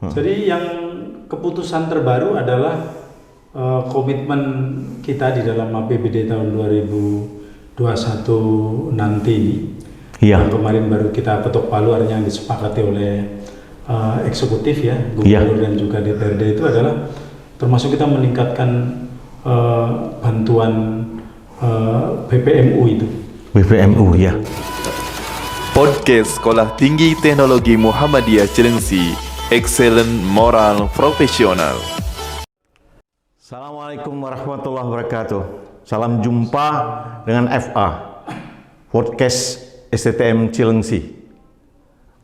Jadi yang keputusan terbaru adalah komitmen kita di dalam APBD tahun 2021 nanti. Yang kemarin baru kita ketok palu, artinya yang disepakati oleh eksekutif ya, gubernur dan juga DPRD, itu adalah termasuk kita meningkatkan bantuan BPMU itu. BPMU ya. Podcast Sekolah Tinggi Teknologi Muhammadiyah Cilengsi, Excellent Moral Profesional. Assalamualaikum warahmatullahi wabarakatuh. Salam jumpa dengan FA Podcast STTM Cilengsi.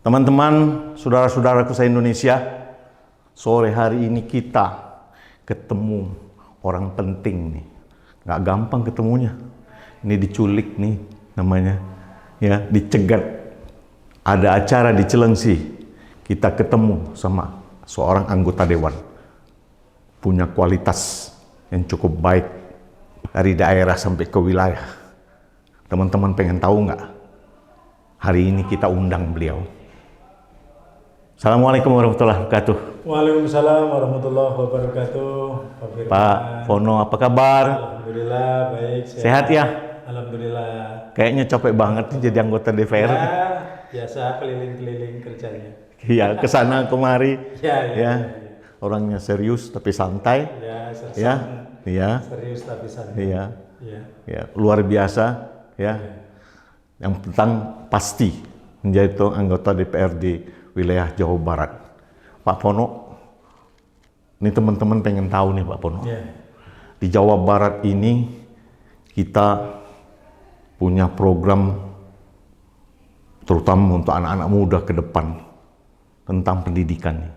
Teman-teman, saudara-saudaraku se-Indonesia, sore hari ini kita ketemu orang penting nih. Nggak gampang ketemunya. Ini diculik nih namanya, ya, dicegat. Ada acara di Cilengsi, kita ketemu sama seorang anggota dewan. Punya kualitas yang cukup baik dari daerah sampai ke wilayah. Teman-teman pengen tahu nggak? Hari ini kita undang beliau. Assalamualaikum warahmatullahi wabarakatuh. Waalaikumsalam warahmatullahi wabarakatuh. Pak Fono, apa kabar? Alhamdulillah baik. Sehat ya? Alhamdulillah. Kayaknya capek banget nih jadi anggota DPR. Ya, biasa keliling-keliling kerjanya. Iya, kesana kemari. Ya. Orangnya serius tapi santai. Ya. Serius tapi santai. Ya, luar biasa. Ya. Yang penting pasti menjadi anggota DPRD wilayah Jawa Barat. Pak Fono, ini teman-teman pengen tahu nih Pak Fono. Di Jawa Barat ini kita punya program terutama untuk anak-anak muda ke depan tentang pendidikan.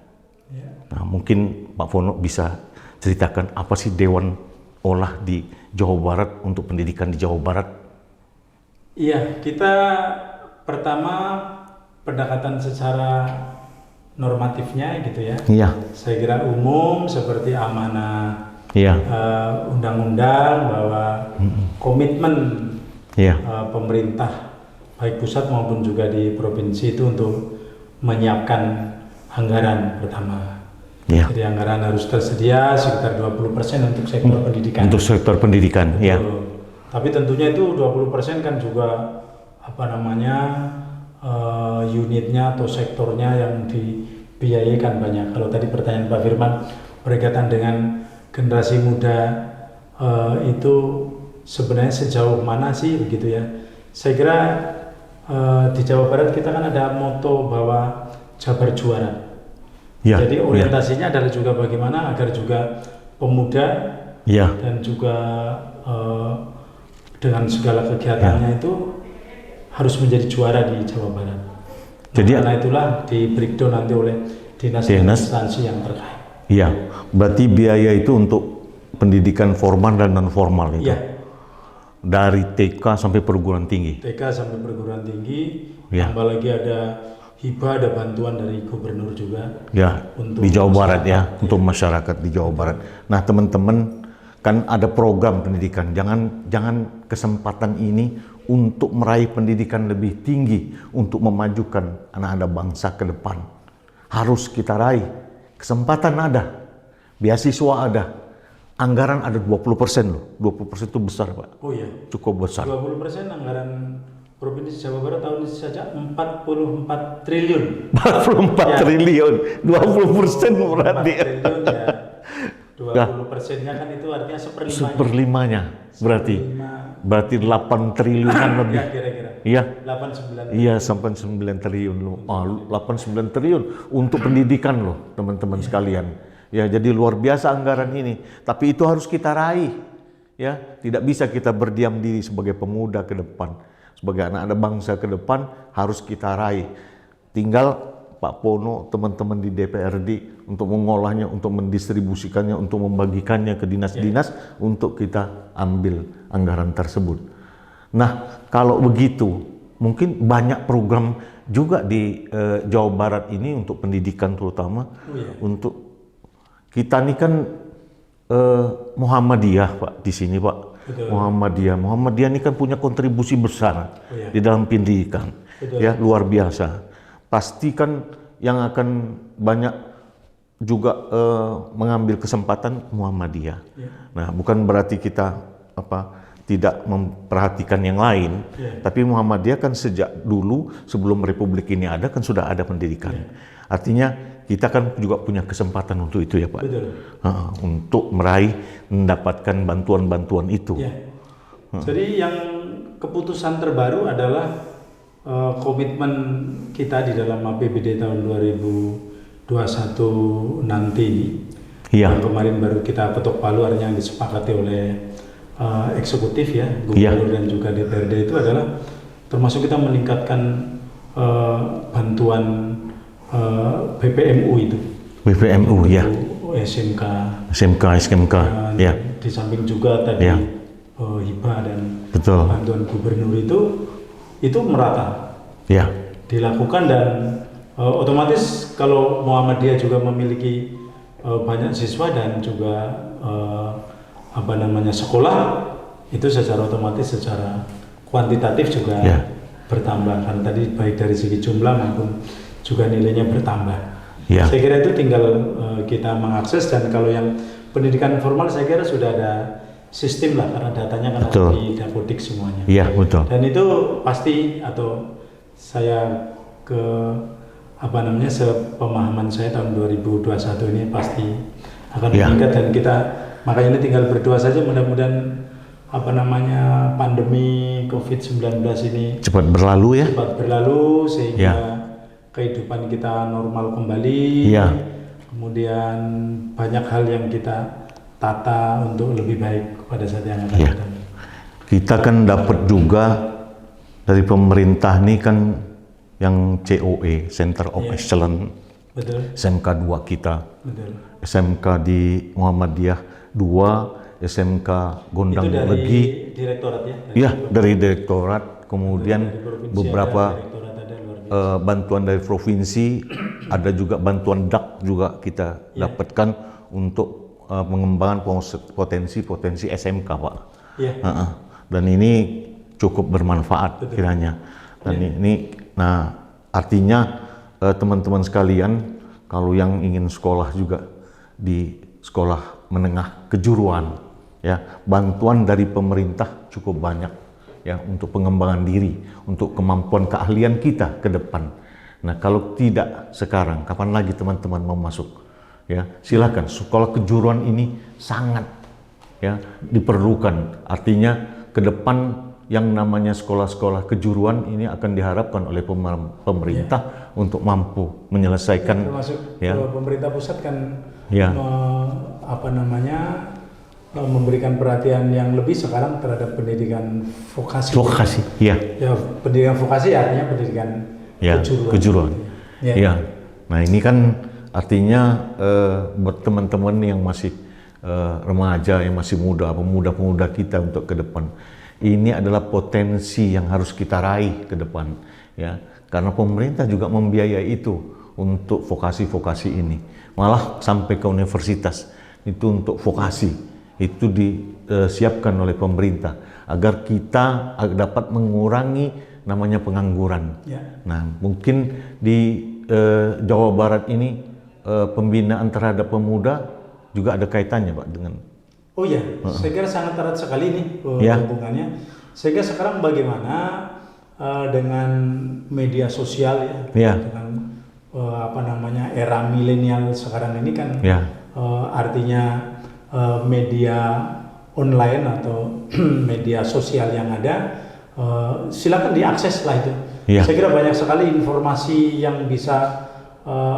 Nah, mungkin Pak Fono bisa ceritakan apa sih Dewan Olah di Jawa Barat untuk pendidikan di Jawa Barat? Iya, kita pertama pendekatan secara normatifnya gitu ya. Iya. Saya kira umum seperti amanah undang-undang bahwa komitmen pemerintah baik pusat maupun juga di provinsi itu untuk menyiapkan anggaran pertama. Jadi anggaran harus tersedia sekitar 20% untuk sektor pendidikan. Untuk sektor pendidikan, ya. Tapi tentunya itu 20% kan juga unitnya atau sektornya yang dibiayakan banyak. Kalau tadi pertanyaan Pak Firman berkaitan dengan generasi muda itu sebenarnya sejauh mana sih begitu ya? Saya kira di Jawa Barat kita kan ada moto bahwa Jabar juara. Jadi orientasinya adalah juga bagaimana agar juga pemuda dan juga dengan segala kegiatannya itu harus menjadi juara di Jawa Barat. Jadi karena itulah di breakdown nanti oleh dinas instansi yang terkait. Iya, berarti biaya itu untuk pendidikan formal dan non formal itu. Dari TK sampai perguruan tinggi. TK sampai perguruan tinggi. Tambah lagi ada hibah, ada bantuan dari gubernur juga. Untuk di Jawa Barat untuk masyarakat di Jawa Barat. Nah, teman-teman kan ada program pendidikan. Jangan kesempatan ini untuk meraih pendidikan lebih tinggi, untuk memajukan anak-anak bangsa ke depan. Harus kita raih. Kesempatan ada, beasiswa ada, anggaran ada 20% loh. 20% itu besar Pak. Oh iya. Cukup besar. 20% anggaran Provinsi Jawa Barat tahun ini saja 44 triliun. 44 triliun, 20% berarti. 20%-nya kan itu artinya seperlimanya berarti. Berarti 8 triliunan lebih. Kira-kira. Iya. 89. Iya, sampai 9 triliun loh. 89 triliun untuk pendidikan loh, teman-teman sekalian. Ya, jadi luar biasa anggaran ini. Tapi itu harus kita raih. Ya, tidak bisa kita berdiam diri sebagai pemuda ke depan. Sebagai anak-anak bangsa ke depan harus kita raih. Tinggal Pak Fono, teman-teman di DPRD untuk mengolahnya, untuk mendistribusikannya, untuk membagikannya ke dinas-dinas untuk kita ambil anggaran tersebut. Nah, kalau begitu mungkin banyak program juga di Jawa Barat ini untuk pendidikan terutama. Untuk kita ini kan Muhammadiyah Pak di sini Pak. Muhammadiyah ini kan punya kontribusi besar di dalam pendidikan. Ya, luar biasa. Pasti kan yang akan banyak juga mengambil kesempatan Muhammadiyah. Ya. Nah, bukan berarti kita tidak memperhatikan yang lain, tapi Muhammadiyah kan sejak dulu sebelum Republik ini ada kan sudah ada pendidikan. Artinya kita kan juga punya kesempatan untuk itu ya Pak. Betul. Untuk mendapatkan bantuan-bantuan itu. Ya. Jadi yang keputusan terbaru adalah komitmen kita di dalam APBD tahun 2021 nanti. Iya. Yang kemarin baru kita ketok palu, artinya yang disepakati oleh eksekutif ya, gubernur dan juga DPRD, itu adalah termasuk kita meningkatkan bantuan BPMU itu. BPMU ya. SMK. SMK ya. Di samping juga tadi Ya. hibah dan Betul. bantuan gubernur itu merata. Ya. Dilakukan dan otomatis kalau Muhammadiyah juga memiliki banyak siswa dan juga sekolah, itu secara otomatis secara kuantitatif juga bertambah, karena tadi baik dari segi jumlah maupun juga nilainya bertambah. Saya kira itu tinggal kita mengakses, dan kalau yang pendidikan formal saya kira sudah ada sistem lah, karena datanya kan ada di Dapodik semuanya. Iya, betul. Dan itu pasti, atau saya sepemahaman saya tahun 2021 ini pasti akan meningkat, dan kita makanya ini tinggal berdoa saja mudah-mudahan pandemi COVID-19 ini cepat berlalu ya. Cepat berlalu sehingga kehidupan kita normal kembali. Kemudian banyak hal yang kita tata untuk lebih baik pada saat yang akan datang. Kita kan dapat juga dari pemerintah nih kan yang COE, Center of Excellence. Betul. SMK 2 kita. Betul. SMK di Muhammadiyah 2, SMK Gondang itu dari Legi. Direktorat ya? Iya, dari direktorat, kemudian beberapa bantuan dari provinsi, ada juga bantuan DAK juga kita dapatkan untuk pengembangan potensi SMK Pak. Dan ini cukup bermanfaat kiranya. Dan ini, nah artinya teman-teman sekalian, kalau yang ingin sekolah juga di sekolah menengah kejuruan, ya bantuan dari pemerintah cukup banyak ya untuk pengembangan diri, untuk kemampuan keahlian kita ke depan. Nah, kalau tidak sekarang, kapan lagi teman-teman mau masuk? Ya, silakan. Sekolah kejuruan ini sangat ya diperlukan. Artinya ke depan yang namanya sekolah-sekolah kejuruan ini akan diharapkan oleh pemerintah untuk mampu menyelesaikan. Termasuk pemerintah pusat kan memberikan perhatian yang lebih sekarang terhadap pendidikan vokasi. Ya, pendidikan vokasi artinya pendidikan kejuruan. Ya. Nah, ini kan artinya buat teman-teman yang masih remaja, yang masih muda, pemuda-pemuda kita untuk ke depan. Ini adalah potensi yang harus kita raih ke depan, ya. Karena pemerintah juga membiayai itu untuk vokasi-vokasi ini. Malah sampai ke universitas itu untuk vokasi itu disiapkan oleh pemerintah agar kita dapat mengurangi namanya pengangguran. Nah, mungkin di Jawa Barat ini pembinaan terhadap pemuda juga ada kaitannya Pak dengan. Oh ya, saya kira sangat erat sekali nih hubungannya. Sehingga sekarang bagaimana dengan media sosial dengan era milenial sekarang ini kan artinya media online atau media sosial yang ada, silakan diakses lah itu. Saya kira banyak sekali informasi yang bisa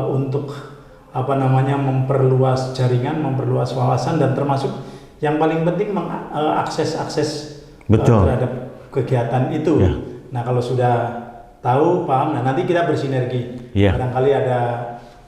untuk memperluas jaringan, memperluas wawasan, dan termasuk yang paling penting mengakses terhadap kegiatan itu. Nah, kalau sudah tahu, paham, nah nanti kita bersinergi. Barangkali ada,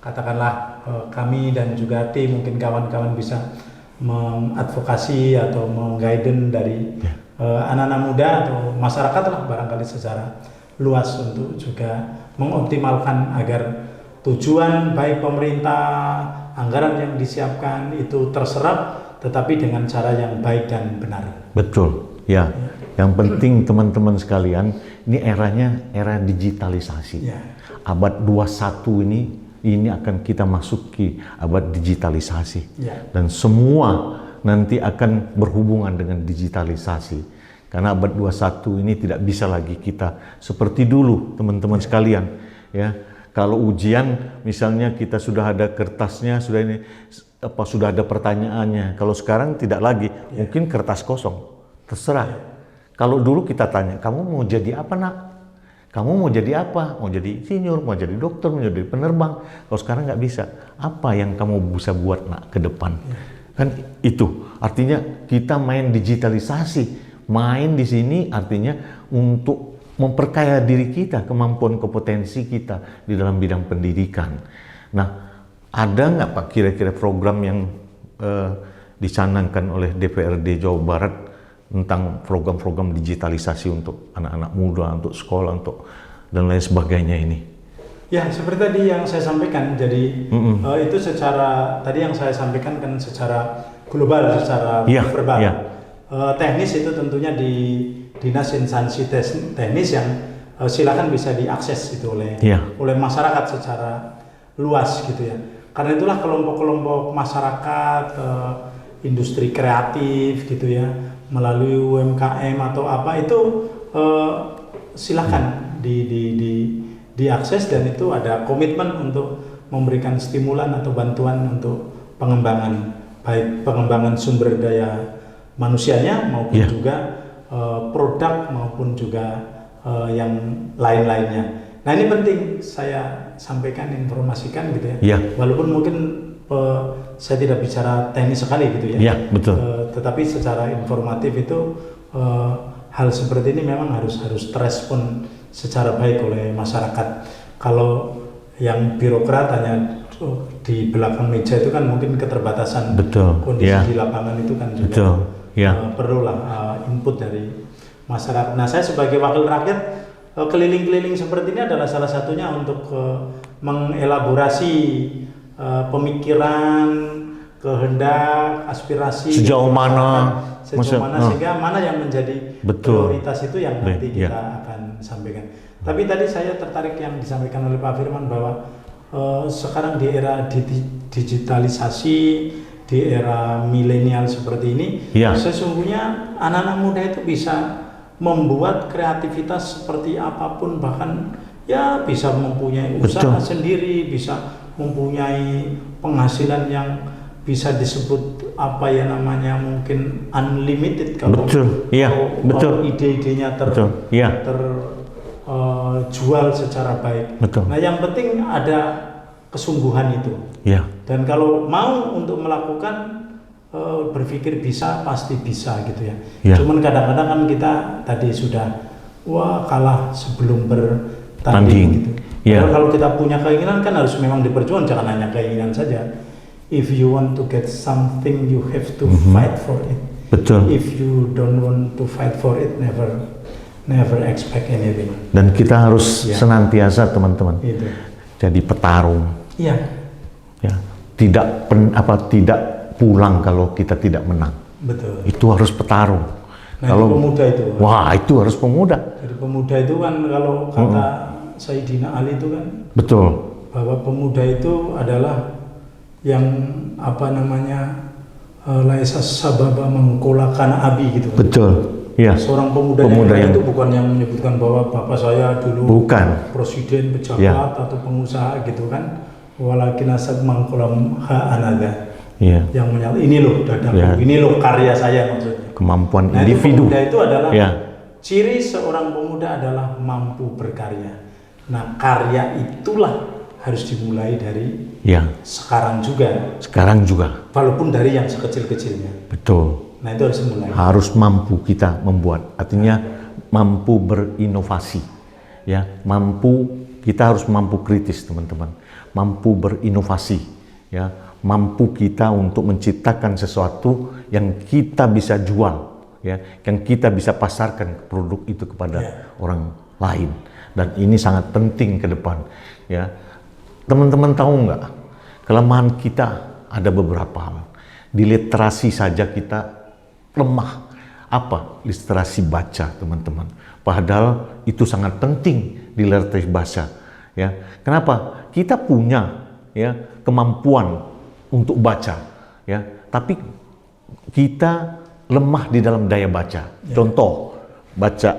katakanlah kami dan juga tim, mungkin kawan-kawan bisa mengadvokasi atau mengguiden dari anak-anak muda atau masyarakat lah barangkali secara luas untuk juga mengoptimalkan agar tujuan baik pemerintah, anggaran yang disiapkan itu terserap, tetapi dengan cara yang baik dan benar. Betul, ya. Yang penting teman-teman sekalian, ini eranya era digitalisasi. Abad 21 ini ini akan kita masuki abad digitalisasi. Ya. Dan semua nanti akan berhubungan dengan digitalisasi. Karena abad 21 ini tidak bisa lagi kita seperti dulu, teman-teman sekalian. Ya, kalau ujian misalnya kita sudah ada kertasnya, sudah ada pertanyaannya. Kalau sekarang tidak lagi, mungkin kertas kosong, terserah. Kalau dulu kita tanya, kamu mau jadi apa nak? Kamu mau jadi apa? Mau jadi insinyur, mau jadi dokter, mau jadi penerbang. Kalau sekarang nggak bisa. Apa yang kamu bisa buat nak ke depan? Kan itu. Artinya kita main digitalisasi. Main di sini artinya untuk memperkaya diri kita, kemampuan kompetensi kita di dalam bidang pendidikan. Nah, ada nggak Pak kira-kira program yang dicanangkan oleh DPRD Jawa Barat tentang program-program digitalisasi untuk anak-anak muda, untuk sekolah, untuk dan lain sebagainya ini? Ya, seperti tadi yang saya sampaikan, jadi itu secara, tadi yang saya sampaikan kan secara global, secara verbal. Teknis itu tentunya di Dinas Instansi Teknis yang silakan bisa diakses itu oleh masyarakat secara luas gitu ya. Karena itulah kelompok-kelompok masyarakat, industri kreatif gitu ya, melalui UMKM atau apa itu silakan diakses, dan itu ada komitmen untuk memberikan stimulan atau bantuan untuk pengembangan, baik pengembangan sumber daya manusianya maupun juga produk maupun juga yang lain-lainnya. Nah, ini penting saya sampaikan, informasikan gitu ya. Walaupun mungkin saya tidak bicara teknis sekali gitu ya. Betul. Tetapi secara informatif itu hal seperti ini memang harus terespon secara baik oleh masyarakat. Kalau yang birokrat hanya di belakang meja itu kan mungkin keterbatasan kondisi di lapangan itu kan juga perlulah input dari masyarakat. Nah, saya sebagai wakil rakyat keliling-keliling seperti ini adalah salah satunya untuk mengelaborasi pemikiran, kehendak, aspirasi sejauh mana sehingga mana yang menjadi prioritas itu yang nanti kita akan sampaikan. Tapi tadi saya tertarik yang disampaikan oleh Pak Firman bahwa sekarang di era digitalisasi, di era milenial seperti ini, sesungguhnya anak-anak muda itu bisa membuat kreativitas seperti apapun, bahkan ya bisa mempunyai usaha sendiri, bisa mempunyai penghasilan yang bisa disebut apa ya namanya, mungkin unlimited kalau ide-idenya terjual secara baik. Nah, yang penting ada kesungguhan itu. Dan kalau mau untuk melakukan, berpikir bisa, pasti bisa gitu ya. Cuman kadang-kadang kan kita tadi sudah kalah sebelum bertanding gitu. Kalau kita punya keinginan kan harus memang diperjuangkan, jangan hanya keinginan saja. If you want to get something, you have to fight for it. If you don't want to fight for it, never expect anything. Dan kita harus senantiasa, teman-teman, jadi petarung. Tidak pulang kalau kita tidak menang. Itu harus petarung. Nah, kalau pemuda itu. Itu harus pemuda. Jadi pemuda itu kan kalau kata Sayyidina Ali itu kan. Bahwa pemuda itu adalah yang apa namanya, laisa sababa mengkolakkan abi gitu. Seorang pemuda yang itu bukan yang menyebutkan bahwa bapak saya dulu presiden, pejabat atau pengusaha gitu kan. Walakin asab mangkolam anada. Yang menyala, ini loh dadaku, ini loh karya saya maksudnya. Kemampuan individu. Pemuda itu adalah ciri seorang pemuda adalah mampu berkarya. Nah, karya itulah harus dimulai dari sekarang juga. Walaupun dari yang sekecil-kecilnya. Nah, itu harus dimulai. Harus mampu kita membuat. Artinya mampu berinovasi. Kita harus mampu kritis, teman-teman. Mampu berinovasi. Mampu kita untuk menciptakan sesuatu yang kita bisa jual, yang kita bisa pasarkan produk itu kepada orang lain. Dan ini sangat penting ke depan. Teman-teman tahu nggak, kelemahan kita ada beberapa hal. Di literasi saja kita lemah. Apa? Literasi baca, teman-teman. Padahal itu sangat penting di literasi baca. Kenapa? Kita punya ya, kemampuan untuk baca, ya. Tapi kita lemah di dalam daya baca. Contoh, baca,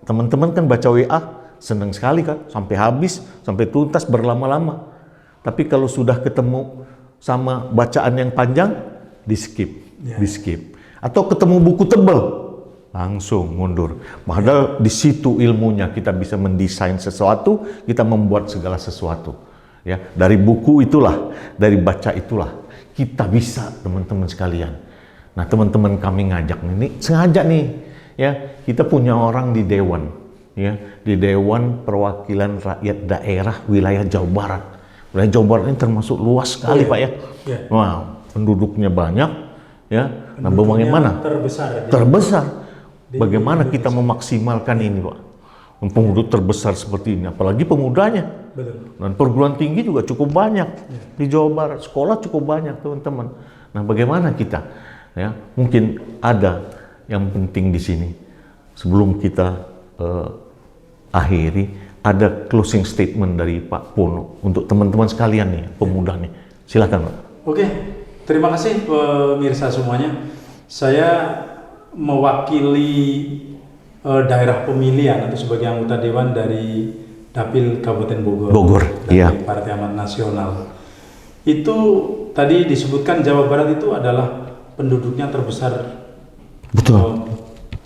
teman-teman kan baca WA, senang sekali kan, sampai habis, sampai tuntas berlama-lama. Tapi kalau sudah ketemu sama bacaan yang panjang, di skip. Atau ketemu buku tebal, langsung mundur. Padahal di situ ilmunya kita bisa mendesain sesuatu, kita membuat segala sesuatu. Ya, dari buku itulah, dari baca itulah kita bisa, teman-teman sekalian. Nah, teman-teman kami ngajak ini sengaja nih, ya, kita punya orang di dewan, ya, di Dewan Perwakilan Rakyat Daerah Wilayah Jawa Barat. Wilayah Jawa Barat ini termasuk luas sekali, Pak, ya. Wah, penduduknya banyak, ya. Nah, bagaimana? Terbesar. Bagaimana kita memaksimalkan ini, Pak? Penduduk terbesar seperti ini, apalagi pemudanya. Betul. Dan perguruan tinggi juga cukup banyak di Jawa Barat, sekolah cukup banyak, teman-teman. Nah, bagaimana kita? Ya, mungkin ada yang penting di sini. Sebelum kita akhiri, ada closing statement dari Pak Pono untuk teman-teman sekalian nih, pemuda nih. Silakan, Pak. Oke, terima kasih pemirsa semuanya. Saya mewakili daerah pemilihan atau sebagai anggota dewan dari Dapil Kabupaten Bogor, dari Partai Amanat Nasional. Itu tadi disebutkan Jawa Barat itu adalah penduduknya terbesar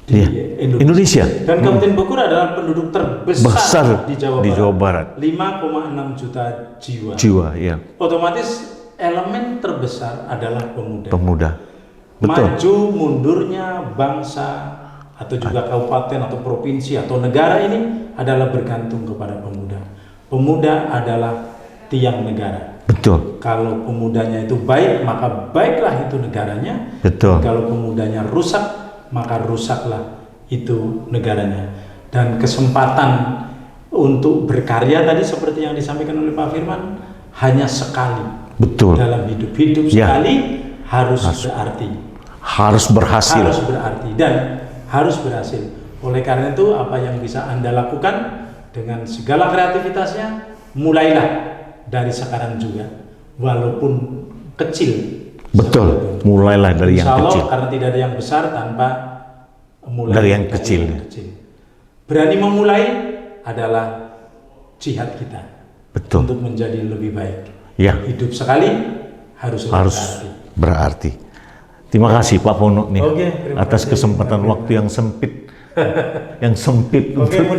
di Indonesia. Dan Kabupaten Bogor adalah penduduk terbesar di Jawa Barat. 5,6 juta jiwa. Ya. Otomatis elemen terbesar adalah pemuda. Betul. Maju mundurnya bangsa atau juga kabupaten atau provinsi atau negara ini adalah bergantung kepada pemuda. Pemuda adalah tiang negara. Betul. Kalau pemudanya itu baik, maka baiklah itu negaranya. Betul. Kalau pemudanya rusak, maka rusaklah itu negaranya. Dan kesempatan untuk berkarya tadi seperti yang disampaikan oleh Pak Firman hanya sekali. Betul. Dalam hidup sekali harus berarti. Harus berhasil. Harus berarti dan harus berhasil. Oleh karena itu, apa yang bisa Anda lakukan dengan segala kreativitasnya, mulailah dari sekarang juga, walaupun kecil. Betul, mulailah dari yang kecil. Karena tidak ada yang besar tanpa mulai dari yang kecil. Berani memulai adalah jihad kita. Betul. Untuk menjadi lebih baik. Ya. Hidup sekali harus berarti. Terima kasih Pak Pono nih atas kesempatan waktu yang sempit untuk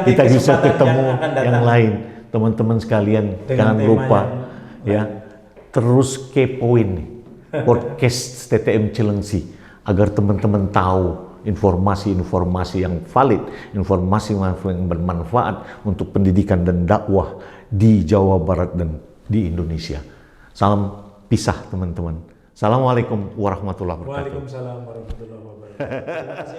kita bisa ketemu yang lain. Teman-teman sekalian, jangan lupa ya, terus kepoin nih podcast TTM Cilengsi agar teman-teman tahu informasi-informasi yang valid, informasi yang bermanfaat untuk pendidikan dan dakwah di Jawa Barat dan di Indonesia. Salam pisah, teman-teman. Assalamualaikum warahmatullahi wabarakatuh. Waalaikumsalam warahmatullahi wabarakatuh. Terima kasih.